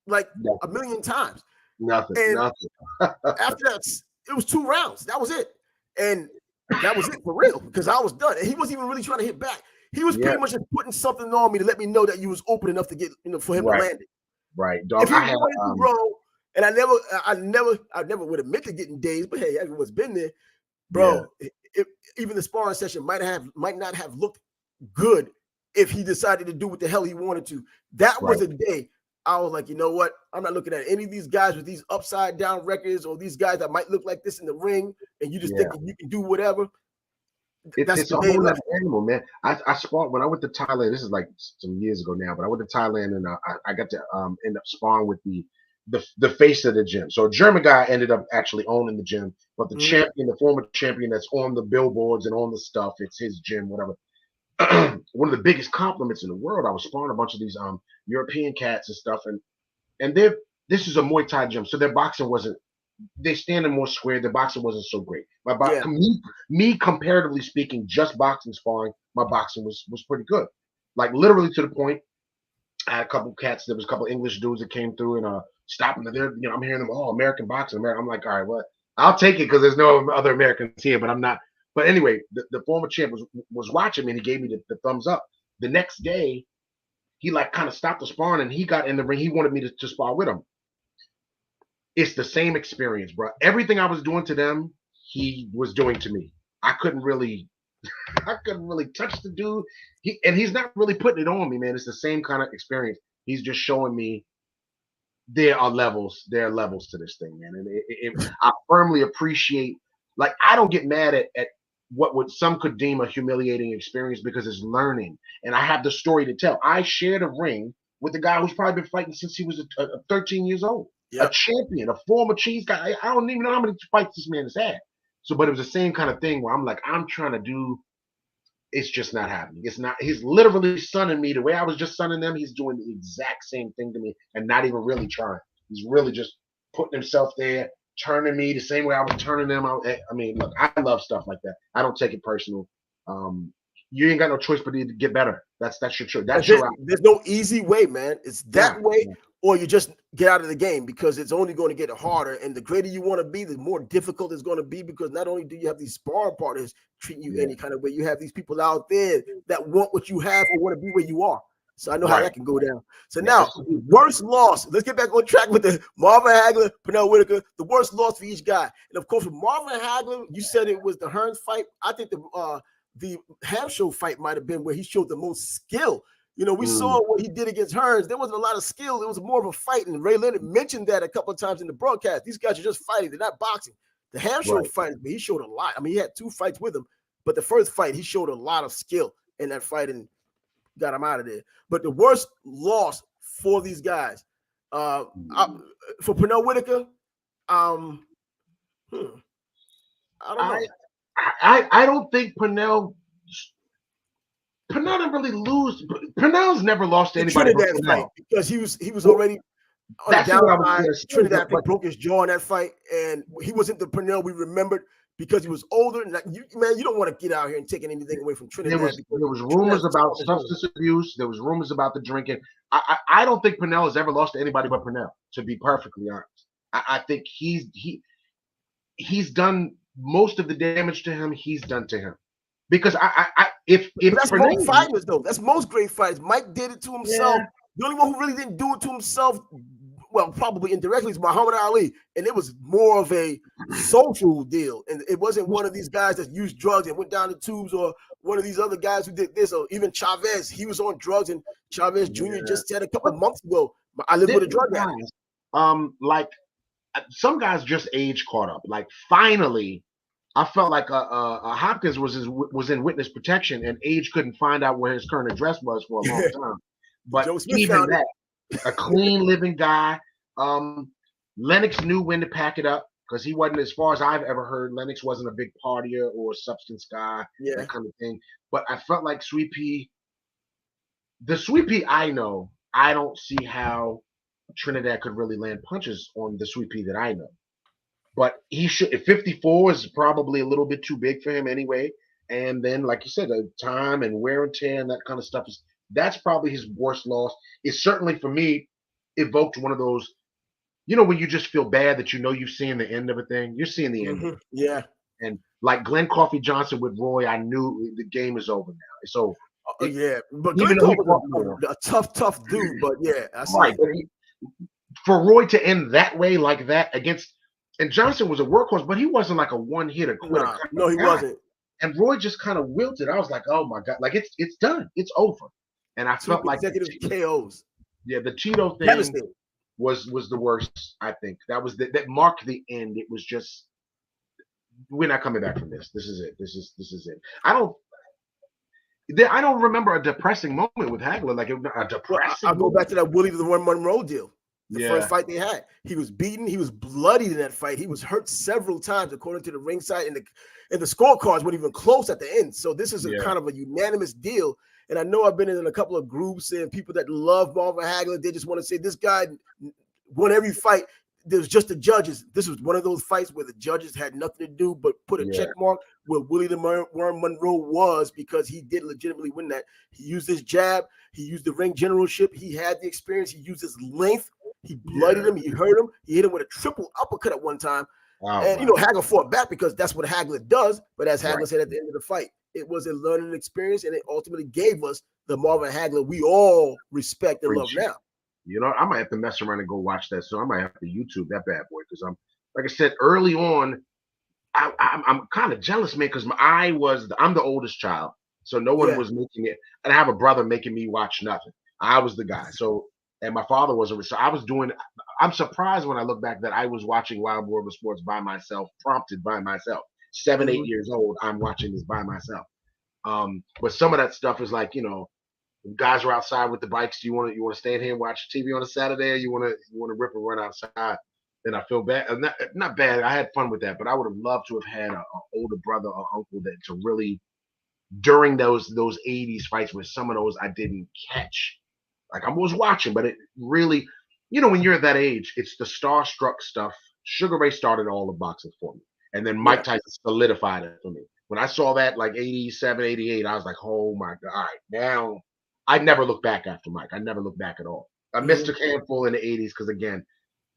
like a million times. Nothing. After that, it was 2 rounds. That was it. And that was it for real, because I was done. And he wasn't even really trying to hit back. He was pretty much just putting something on me to let me know that you was open enough to get, for him to land it. Right. Dog, if he wanted to roll, and I never would admit to getting dazed, but hey, everyone's been there. Bro, even the sparring session might not have looked good if he decided to do what the hell he wanted to. That was a day I was like, you know what? I'm not looking at any of these guys with these upside down records or these guys that might look like this in the ring, and you just think you can do whatever. It's a whole other animal, man. I sparred when I went to Thailand. This is like some years ago now, but I went to Thailand and I got to end up sparring with the face of the gym. So a German guy ended up actually owning the gym, but the champion, the former champion that's on the billboards and on the stuff, it's his gym, whatever. One of the biggest compliments in the world. I was sparring a bunch of these European cats and stuff, and this is a Muay Thai gym, so their boxing wasn't. They stand in more square. Their boxing wasn't so great. Me comparatively speaking, just boxing sparring, my boxing was pretty good. Like literally to the point, I had a couple cats. There was a couple English dudes that came through and stopping. I'm hearing them, American boxing, American. I'm like, all right, well, I'll take it because there's no other Americans here, but I'm not. But anyway, the former champ was watching me and he gave me the thumbs up. The next day, he like kind of stopped the sparring and he got in the ring. He wanted me to spar with him. It's the same experience, bro. Everything I was doing to them, he was doing to me. I couldn't really touch the dude. He's not really putting it on me, man. It's the same kind of experience. He's just showing me there are levels to this thing, man. And I firmly appreciate, like, I don't get mad at what some could deem a humiliating experience because it's learning. And I have the story to tell. I shared a ring with a guy who's probably been fighting since he was 13 years old. Yep. A champion, a former cheese guy. I don't even know how many fights this man has had. So, but it was the same kind of thing where I'm like, I'm trying to do, it's just not happening. It's not, he's literally sunning me the way I was just sunning them. He's doing the exact same thing to me and not even really trying. He's really just putting himself there, turning me the same way I was turning them. I mean, look, I love stuff like that. I don't take it personal. You ain't got no choice but to get better. That's your choice. There's no easy way, man. It's that way, or you just get out of the game because it's only going to get harder. And the greater you want to be, the more difficult it's going to be because not only do you have these sparring partners treating you any kind of way, you have these people out there that want what you have or want to be where you are. So I know how Right. that can go down. So Yeah, now, worst loss. Let's get back on track with the Marvin Hagler, Pernell Whitaker. The worst loss for each guy. And of course, with Marvin Hagler, you said it was the Hearns fight. I think the Hampshire fight might have been where he showed the most skill. You know, we saw what he did against Hearns. There wasn't a lot of skill. It was more of a fight. And Ray Leonard mentioned that a couple of times in the broadcast. These guys are just fighting. They're not boxing. The Hampshire right. fight, he showed a lot. I mean, he had 2 fights with him. But the first fight, he showed a lot of skill in that fight and got him out of there. But the worst loss for these guys, for Pernell Whitaker, I don't know. I don't think Pernell didn't really lose. Pernell's never lost to The anybody but Trinidad fight, Pernell. because he was already on the That's what I was downside. going to say. Trinidad, I But think, broke his jaw in that fight, and he wasn't the Pernell we remembered because he was older. And you don't want to get out here and taking anything away from Trinidad. there was rumors about substance abuse. There was rumors about the drinking. I don't think Pernell has ever lost to anybody but Pernell, to be perfectly honest. I think he's done most of the damage to him. He's done to him. Because if that's Pernell, most fighters though. That's most great fighters. Mike did it to himself. Yeah. The only one who really didn't do it to himself, well, probably indirectly, is Muhammad Ali, and it was more of a social deal. And it wasn't one of these guys that used drugs and went down the tubes, or one of these other guys who did this, or even Chavez. He was on drugs, and Chavez Jr. just said a couple of months ago, "I live with a drug addict." Like some guys just age caught up. Like finally, I felt like Hopkins was in witness protection, and Age couldn't find out where his current address was for a long time. But even that, a clean living guy. Lennox knew when to pack it up because he wasn't, as far as I've ever heard, Lennox wasn't a big partier or a substance guy, that kind of thing. But I felt like Sweetpea, the Sweetpea I know, I don't see how Trinidad could really land punches on the Sweetpea that I know. But he should. 54 is probably a little bit too big for him anyway. And then, like you said, the time and wear and tear and that kind of stuff that's probably his worst loss. It certainly, for me, evoked one of those, when you just feel bad that you've seen the end of a thing. You're seeing the end of it. Yeah. And like Glenn Coffey Johnson with Roy, I knew the game is over now. It's over. Yeah. But Glenn Coffey was a tough dude. But yeah, I see. Right. For Roy to end that way, like that, against, and Johnson was a workhorse, but he wasn't like a one-hitter quitter. No, he wasn't. And Roy just kind of wilted. I was like, oh my God, like it's done. It's over. And I felt like consecutive KOs. Yeah, the Tito thing was the worst, I think. That was that marked the end. It was just, we're not coming back from this. This is it. This is it. I don't remember a depressing moment with Hagler. Like a depressing. I'll go back to that Willie the One Monroe deal. The first fight they had, he was beaten. He was bloodied in that fight. He was hurt several times, according to the ringside, and the scorecards weren't even close at the end. So this is a kind of a unanimous deal. And I know I've been in a couple of groups and people that love Marvin Hagler. They just want to say this guy won every fight. There's just the judges. This was one of those fights where the judges had nothing to do but put a check mark where Willie the Worm Monroe was, because he did legitimately win that. He used his jab. He used the ring generalship. He had the experience. He used his length. He bloodied him. He hurt him. He hit him with a triple uppercut at one time. And Hagler fought back because that's what Hagler does. But as Hagler said at the end of the fight, it was a learning experience, and it ultimately gave us the Marvin Hagler we all respect and love now. I might have to mess around and go watch that. So I might have to YouTube that bad boy, because I'm, like I said early on, I'm kind of jealous, man, because I'm the oldest child, so no one was making it, and I have a brother making me watch nothing. I was the guy. So, and my father wasn't. So I was doing. I'm surprised when I look back that I was watching Wild World of Sports by myself, prompted by myself. 7, 8 years old, I'm watching this by myself. But some of that stuff is like, guys are outside with the bikes. You want to stay in here and watch TV on a Saturday, or you want to rip and run outside? Then I feel bad. Not bad. I had fun with that, but I would have loved to have had an older brother or uncle that to really, during those 80s fights, where some of those I didn't catch. Like I was watching, but it really, when you're at that age, it's the starstruck stuff. Sugar Ray started all the boxing for me. And then Mike Tyson solidified it for me. When I saw that, like 87, 88, I was like, oh my God. All right, now I never look back after Mike. I never look back at all. I missed a handful in the 80s because, again,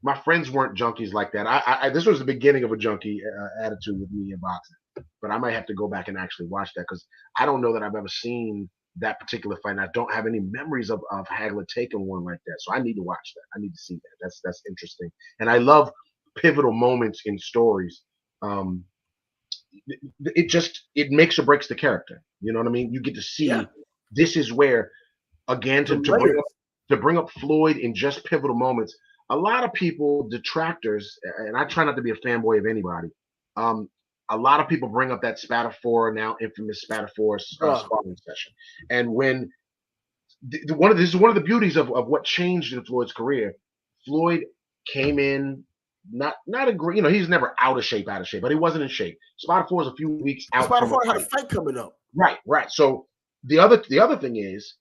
my friends weren't junkies like that. I this was the beginning of a junkie attitude with me in boxing. But I might have to go back and actually watch that, because I don't know that I've ever seen that particular fight. And I don't have any memories of Hagler taking one like that. So I need to watch that. I need to see that. That's interesting. And I love pivotal moments in stories. Um, it makes or breaks the character. You know what I mean? You get to Yeah, see this is where again the to layers. bring up Floyd in just pivotal moments. A lot of people, detractors, and I try not to be a fanboy of anybody. Um, a lot of people bring up that Spatafor, now infamous Spatafor Bruh. sparring session, and when this is one of the beauties of what changed in Floyd's career. Floyd came in not agree. You know, he's never out of shape, but he wasn't in shape. Spotted was a few weeks out from a Spotify had a fight. fight coming up. Right. So the other thing is,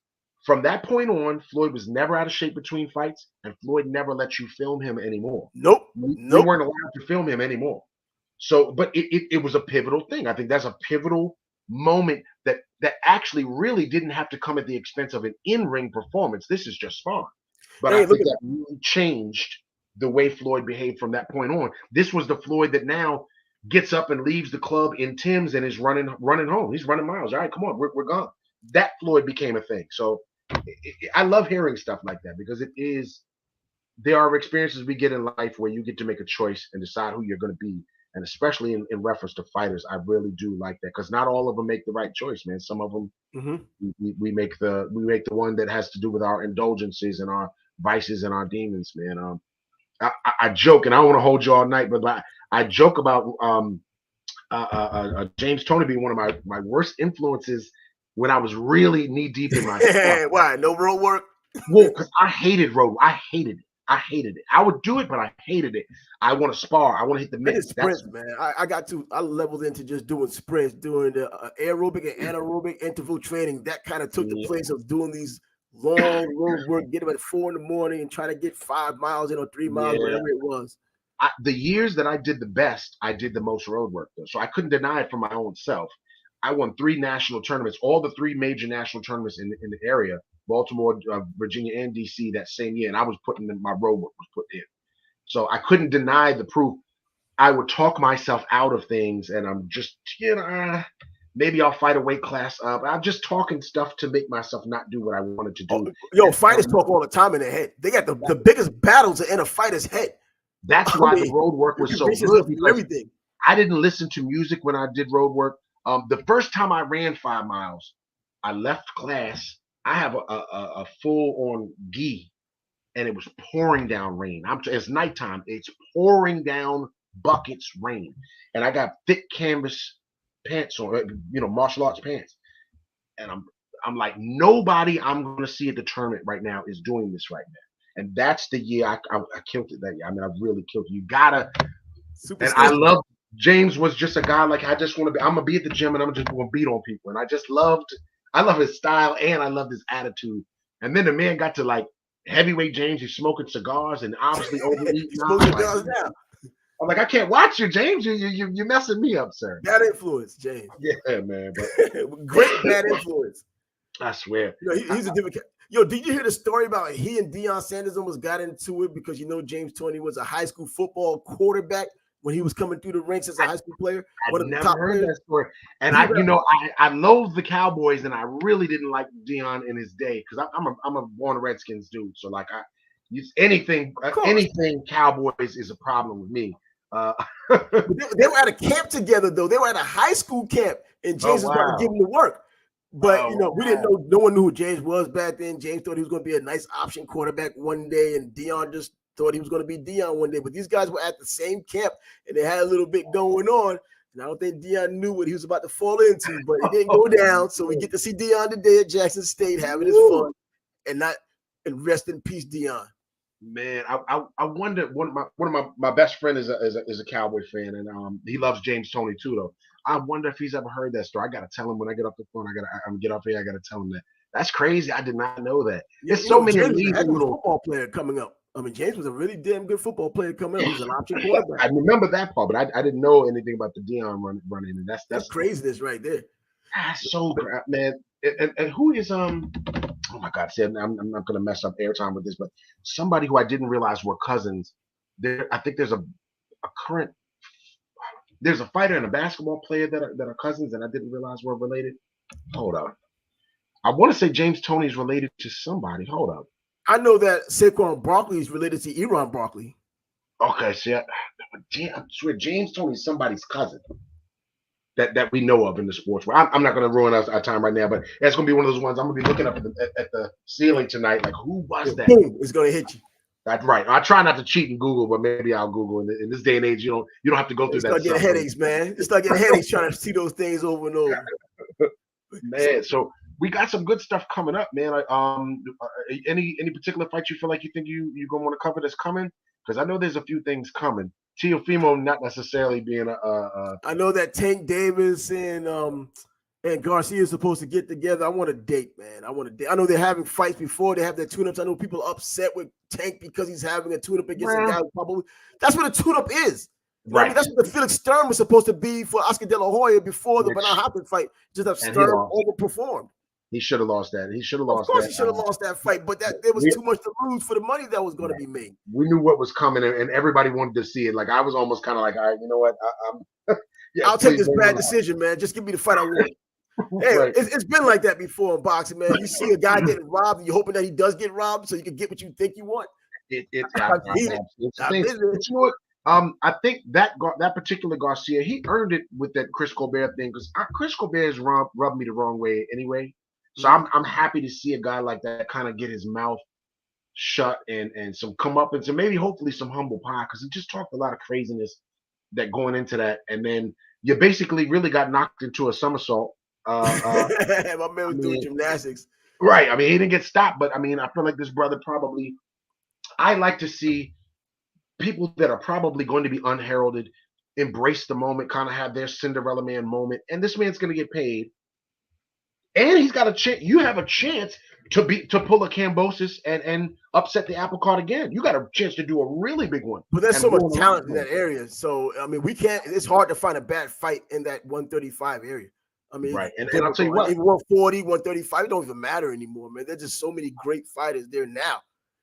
from that point on, Floyd was never out of shape between fights, and Floyd never let you film him anymore. Nope. We Nope. weren't allowed to film him anymore. So, but it was a pivotal thing. I think that's a pivotal moment that actually really didn't have to come at the expense of an in-ring performance. This is just fun. But I Hey, look think at that really changed the way Floyd behaved from that point on. This was the Floyd that now gets up and leaves the club in Tim's and is running home. He's running miles. All right, come on, we're gone. That Floyd became a thing. So I love hearing stuff like that because there are experiences we get in life where you get to make a choice and decide who you're going to be. And especially in reference to fighters, I really do like that because not all of them make the right choice, man. Some of them we make the one that has to do with our indulgences and our vices and our demons, man. I joke, and I don't want to hold you all night, but I joke about James Toney being one of my worst influences when I was really knee deep in my stuff. Why? No road work? Well, because I hated road. I hated it. I would do it, but I hated it. I want to spar. I want to hit the I did mitts. sprints, man. I leveled into just doing sprints, doing the aerobic and anaerobic interval training. That kind of took the place of doing these long road work, get up at 4 a.m. and try to get 5 miles in or 3 miles, whatever it was. The years that I did the best, I did the most road work though. So I couldn't deny it for my own self. I won 3 national tournaments, all the 3 major national tournaments in the area, Baltimore, Virginia, and DC that same year. And I was putting in my road work was put in. So I couldn't deny the proof. I would talk myself out of things, and I'm just, maybe I'll fight a weight class up. I'm just talking stuff to make myself not do what I wanted to do. Yo, fighters talk all the time in their head. They got the biggest battles in a fighter's head. That's why the road work was so good because everything. I didn't listen to music when I did road work. The first time I ran 5 miles, I left class. I have a full-on gi, and it was pouring down rain. It's nighttime. It's pouring down buckets rain, and I got thick canvas pants on, martial arts pants, and I'm like, nobody I'm going to see at the tournament right now is doing this right now. And that's the year I killed it that year. I mean, I really killed it. You gotta. And I love James was just a guy like I just want to be. I'm gonna be at the gym and I'm just gonna beat on people. And I love his style and I love his attitude. And then the man got to like heavyweight James. He's smoking cigars and obviously overeating. I'm like, I can't watch you, James. You're messing me up, sir. Bad influence, James. Yeah, man. But great bad influence. I swear. He's a different. Yo, did you hear the story about he and Deion Sanders almost got into it because James Toney was a high school football quarterback when he was coming through the ranks as a high school player? I never heard that story. And I loathe the Cowboys, and I really didn't like Deion in his day because I'm a born Redskins dude. So like anything Cowboys is a problem with me. They were at a camp together though. They were at a high school camp, and James was about to give him the work. But we didn't know. No one knew who James was back then. James thought he was going to be a nice option quarterback one day, and Deion just thought he was going to be Deion one day. But these guys were at the same camp, and they had a little bit going on. And I don't think Deion knew what he was about to fall into, but it didn't go down. So we get to see Deion today at Jackson State having his fun, and rest in peace, Deion. Man, I wonder. One of my best friend is a Cowboy fan, and he loves James Toney too, though. I wonder if he's ever heard that story. I gotta tell him when I get off the phone. I'm get off here. I gotta tell him that. That's crazy. I did not know that. There's so many amazing little football player coming up. I mean, James was a really damn good football player coming up. He's an option quarterback. I remember that part, but I didn't know anything about the Deion running. And that's craziness right there. That's so great, man. And who is oh my God, I'm not gonna mess up airtime with this, but somebody who I didn't realize were cousins. I think there's there's a fighter and a basketball player that are cousins, and I didn't realize were related. Hold on. I want to say James Toney's related to somebody. Hold up. I know that Saquon Barkley is related to Eron Barkley. Okay, so I swear James Toney's somebody's cousin that we know of in the sports world. I'm not going to ruin our time right now, but that's going to be one of those ones I'm going to be looking up at the ceiling tonight. Like, who was that? Boom, it's going to hit you. That's right. I try not to cheat and Google, but maybe I'll Google. In this day and age, you don't have to go through that. Start getting headaches, man. You start getting headaches trying to see those things over and over. Man, so we got some good stuff coming up, man. Any particular fight you feel like you're gonna want to cover that's coming? Because I know there's a few things coming. Teofimo not necessarily being I know that Tank Davis and Garcia is supposed to get together. I want a date, man. I want a date. I know they're having fights before. They have their tune-ups. I know people are upset with Tank because he's having a tune-up against a guy who probably – that's what a tune-up is. Right. I mean, that's what the Felix Sturm was supposed to be for Oscar De La Hoya before the Bernard Hopkins fight. Just have Sturm overperformed. He should have lost that. He should have lost that. Of course he should have lost that fight, but there was too much to lose for the money that was going to be made. We knew what was coming, and everybody wanted to see it. Like, I was almost kind of like, all right, you know what? I'll take this bad decision, man. Just give me the fight I want. Hey, right. It's been like that before in boxing, man. You see a guy getting robbed, and you're hoping that he does get robbed so you can get what you think you want. You know what? I think that particular Garcia, he earned it with that Chris Colbert thing because Chris Colbert has rubbed me the wrong way anyway. So I'm happy to see a guy like that kind of get his mouth shut and some comeuppance and maybe hopefully some humble pie because he just talked a lot of craziness that going into that, and then you basically really got knocked into a somersault. My man was doing gymnastics. Right. I mean, he didn't get stopped, but I mean, I feel like this brother probably. I like to see people that are probably going to be unheralded embrace the moment, kind of have their Cinderella Man moment, and this man's going to get paid. And he's got a chance. You have a chance to pull a Cambosis and upset the apple cart again. You got a chance to do a really big one. But there's so much talent in that area. So I mean, we can't. It's hard to find a bad fight in that 135 area. I mean, right. And I'll tell you what, 140, 135, it don't even matter anymore, man. There's just so many great fighters there now.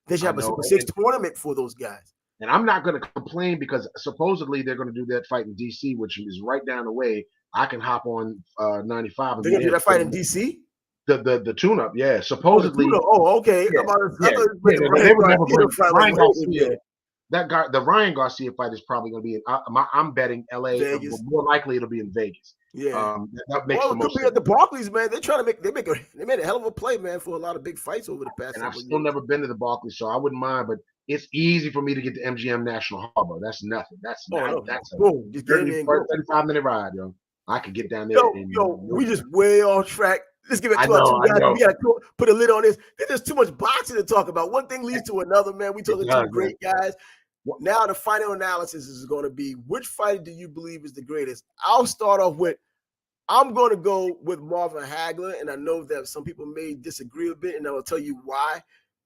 They should have a Super 6 tournament for those guys. And I'm not going to complain because supposedly they're going to do that fight in DC, which is right down the way. I can hop on 95. They're gonna do that fight in DC. The tune-up, yeah. Supposedly. Okay. Yeah, That guy, the Ryan Garcia fight is probably going to be in. I'm betting LA. Vegas. More likely it'll be in Vegas. Yeah, that makes the most sense. At the Barclays, man. They're trying to they made a hell of a play, man, for a lot of big fights over the past. And I've still never been to the Barclays, so I wouldn't mind. But it's easy for me to get to MGM National Harbor. That's nothing. That's a 35-minute ride, yo. I could get down there. We just way off track. Let's give it to our two guys. We got to put a lid on this. There's too much boxing to talk about. One thing leads to another, man. We talking two great guys. Now the final analysis is going to be, which fighter do you believe is the greatest? I'll start off with, I'm going to go with Marvin Hagler, and I know that some people may disagree a bit, and I will tell you why.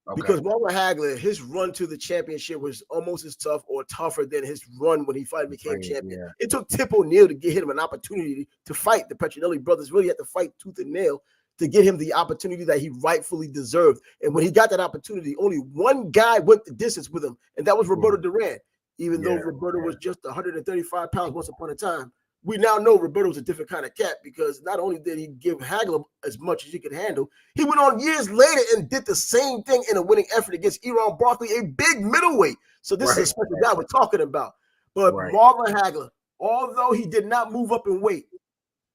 Okay. Because Marvin Hagler, his run to the championship was almost as tough or tougher than his run when he finally became champion. Yeah. It took Tip O'Neill to get him an opportunity to fight. The Petronelli brothers really had to fight tooth and nail to get him the opportunity that he rightfully deserved. And when he got that opportunity, only one guy went the distance with him, and that was Roberto Duran. Even though Roberto was just 135 pounds once upon a time, we now know Roberto was a different kind of cat because not only did he give Hagler as much as he could handle, he went on years later and did the same thing in a winning effort against Eron Barkley, a big middleweight. So this is a special guy we're talking about. But Marvin Hagler, although he did not move up in weight,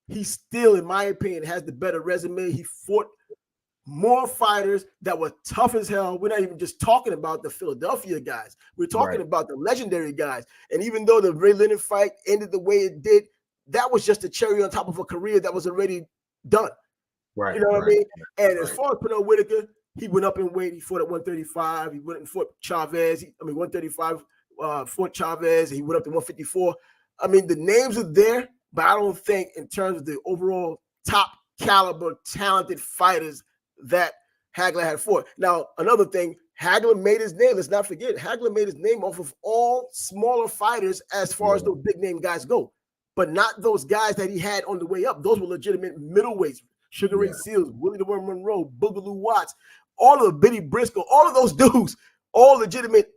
he still, in my opinion, has the better resume. He fought more fighters that were tough as hell. We're not even just talking about the Philadelphia guys. We're talking about the legendary guys. And even though the Ray Leonard fight ended the way it did, that was just a cherry on top of a career that was already done. Right. You know what I mean? And as far as Pernell Whitaker, he went up in weight. He fought at 135. He went and fought Chavez. 135, fought Chavez. He went up to 154. I mean, the names are there, but I don't think in terms of the overall top caliber, talented fighters that Hagler had fought. Now, another thing, Hagler made his name. Let's not forget, Hagler made his name off of all smaller fighters as far as those big name guys go, but not those guys that he had on the way up. Those were legitimate middleweights. Sugar Ray Seals, Willie the Worm Monroe, Boogaloo Watts, all of Biddy Briscoe, all of those dudes, all legitimate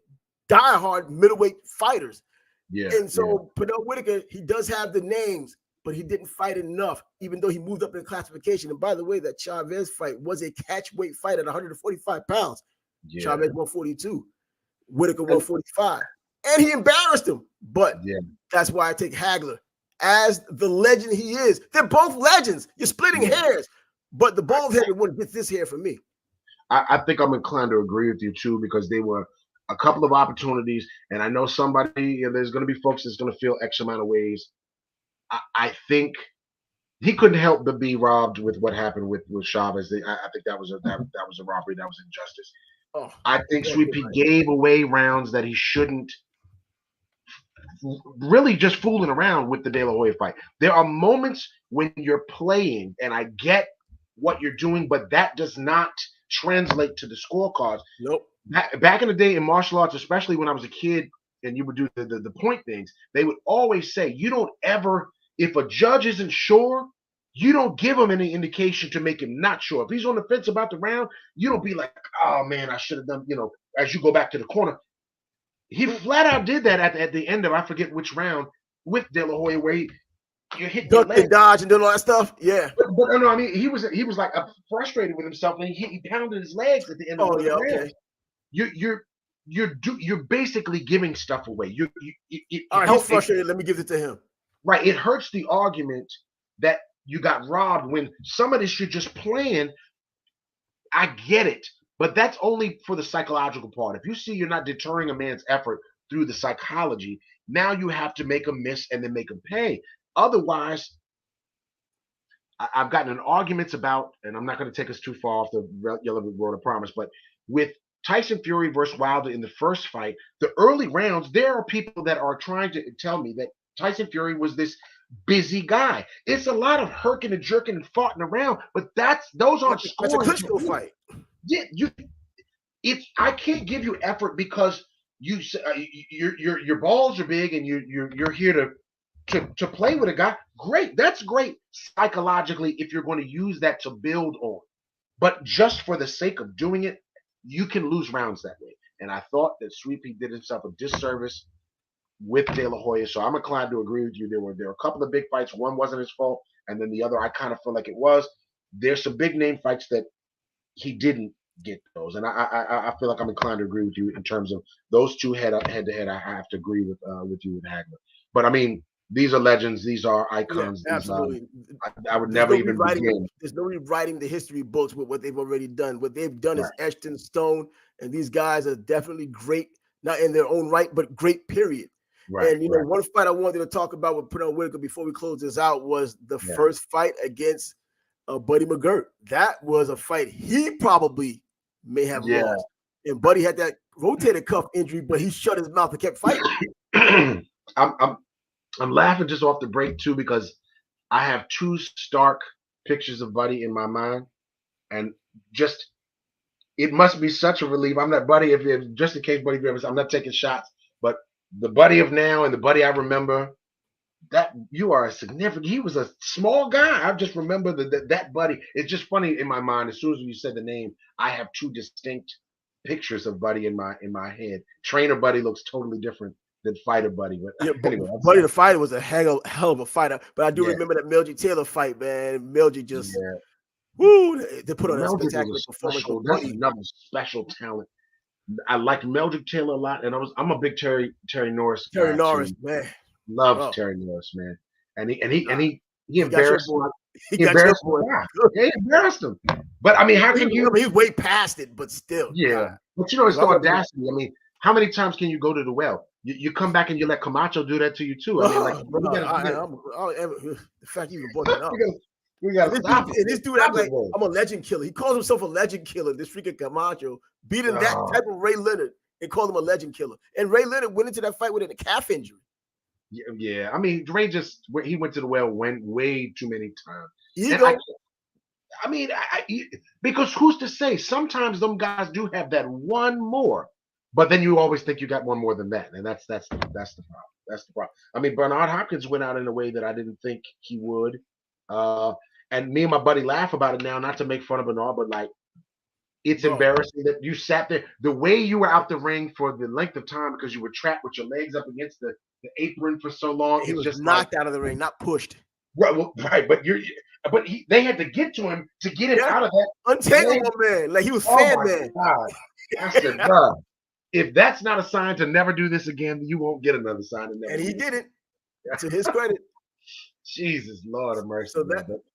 diehard middleweight fighters. Yeah. And so Pernell Whitaker, he does have the names, but he didn't fight enough, even though he moved up in classification. And by the way, that Chavez fight was a catch weight fight at 145 pounds. Yeah. Chavez 142, Whitaker 145. And he embarrassed him. But that's why I take Hagler as the legend he is. They're both legends. You're splitting hairs. But the bald-headed one gets this hair from me. I think I'm inclined to agree with you, too, because they were a couple of opportunities. And I know there's going to be folks that's going to feel X amount of ways. I think he couldn't help but be robbed with what happened with Chavez. I think that was a robbery. That was injustice. Oh, I think Sweetpea gave away rounds that he shouldn't. Really just fooling around with the De La Hoya fight. There are moments when you're playing, and I get what you're doing, but that does not translate to the scorecards. Nope. Back in the day in martial arts, especially when I was a kid, and you would do the point things, they would always say, you don't ever, if a judge isn't sure, you don't give him any indication to make him not sure. If he's on the fence about the round, you don't be like, oh man, I should have done, as you go back to the corner. He flat out did that at the end of, I forget which round, with De La Hoya, where you hit duck and dodge and doing all that stuff. Yeah. But no, I mean, he was like frustrated with himself, and he pounded his legs at the end of the round. Okay. You're basically giving stuff away. All right, he's frustrated. Let me give it to him. Right. It hurts the argument that you got robbed when some of this you're just playing. I get it. But that's only for the psychological part. If you see you're not deterring a man's effort through the psychology, now you have to make him miss and then make him pay. Otherwise, I've gotten in arguments about, and I'm not going to take us too far off the yellow road of promise, but with Tyson Fury versus Wilder in the first fight, the early rounds, there are people that are trying to tell me that Tyson Fury was this busy guy. It's a lot of herking and jerking and farting around, but those aren't scoring. That's a Klitschko fight. Yeah, I can't give you effort because your balls are big and you're here to play with a guy. Great, that's great psychologically if you're going to use that to build on. But just for the sake of doing it, you can lose rounds that way. And I thought that Sweetpea did himself a disservice with De La Hoya. So I'm inclined to agree with you. There were a couple of big fights. One wasn't his fault, and then the other I kind of feel like it was. There's some big name fights that he didn't get those, and I feel like I'm inclined to agree with you in terms of those two head to head. I have to agree with you with Hagler. But I mean, these are legends. These are icons. Yeah, absolutely. I would never even begin. There's nobody writing the history books with what they've already done. What they've done is etched in stone, and these guys are definitely great, not in their own right, but great. Period. Right. And one fight I wanted to talk about with Pernell Whitaker before we close this out was the first fight against Buddy McGirt. That was a fight he probably may have lost. And Buddy had that rotator cuff injury, but he shut his mouth and kept fighting. I'm laughing just off the break too, because I have two stark pictures of Buddy in my mind, and just it must be such a relief. I'm not Buddy, if just in case Buddy Grievous, I'm not taking shots, but the Buddy of now and the Buddy I remember, that you are a significant. He was a small guy. I just remember that Buddy. It's just funny in my mind. As soon as you said the name, I have two distinct pictures of Buddy in my head. Trainer Buddy looks totally different than fighter Buddy. But anyway, Buddy the fighter was a hell of a fighter. But I do remember that Mildred Taylor fight, man. Mildred just they put on a spectacular performance. That's another special talent. I liked Mildred Taylor a lot, and I'm a big Terry Norris. Terry Norris, man. Love Terry Norris, man. And he embarrassed him. He embarrassed him. But I mean, how can you? He's way past it, but still. Yeah. But it's the audacity. I mean, how many times can you go to the well? You come back and you let Camacho do that to you too. I mean, the fact you even brought that up. We got stop it. This dude act like I'm a legend killer. He calls himself a legend killer. This freaking Camacho beating that type of Ray Leonard and called him a legend killer. And Ray Leonard went into that fight with a calf injury. Yeah. I mean, Ray he went to the well way too many times. Because who's to say? Sometimes them guys do have that one more, but then you always think you got one more than that, and that's the problem. That's the problem. I mean, Bernard Hopkins went out in a way that I didn't think he would. And me and my buddy laugh about it now, not to make fun of Bernard, but like, it's embarrassing that you sat there. The way you were out the ring for the length of time because you were trapped with your legs up against the apron for so long. He was just knocked out of the ring, not pushed. Right, but they had to get to him to get him out of that. Untangle my man. Like he was Oh fan my man. God. I said, God, if that's not a sign to never do this again, you won't get another sign to never And do he this. did it, to his credit. Jesus, Lord of mercy. So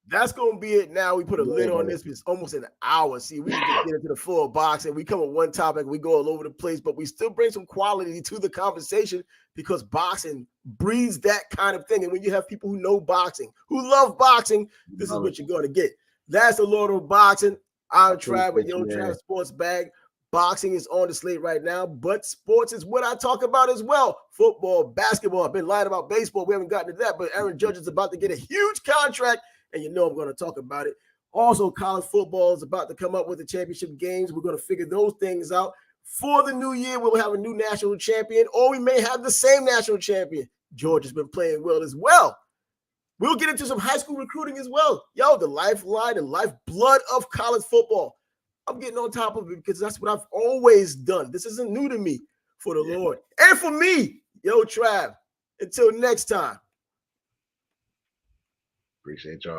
that's going to be it now. We put a lid on this. It's almost an hour. See, we can just get into the full boxing. We come with one topic. We go all over the place, but we still bring some quality to the conversation because boxing breeds that kind of thing. And when you have people who know boxing, who love boxing, this is what you're going to get. That's the Lord of Boxing. I'm Trav with Yo Trav Sports Bag. Boxing is on the slate right now, but sports is what I talk about as well. Football, basketball. I've been lying about baseball. We haven't gotten to that, but Aaron Judge is about to get a huge contract, and you know I'm going to talk about it. Also, college football is about to come up with the championship games. We're going to figure those things out. For the new year, we'll have a new national champion, or we may have the same national champion. Georgia's been playing well as well. We'll get into some high school recruiting as well. Yo, the lifeline and lifeblood of college football. I'm getting on top of it because that's what I've always done. This isn't new to me, for the Lord. And for me, Yo Trav. Until next time. Appreciate y'all.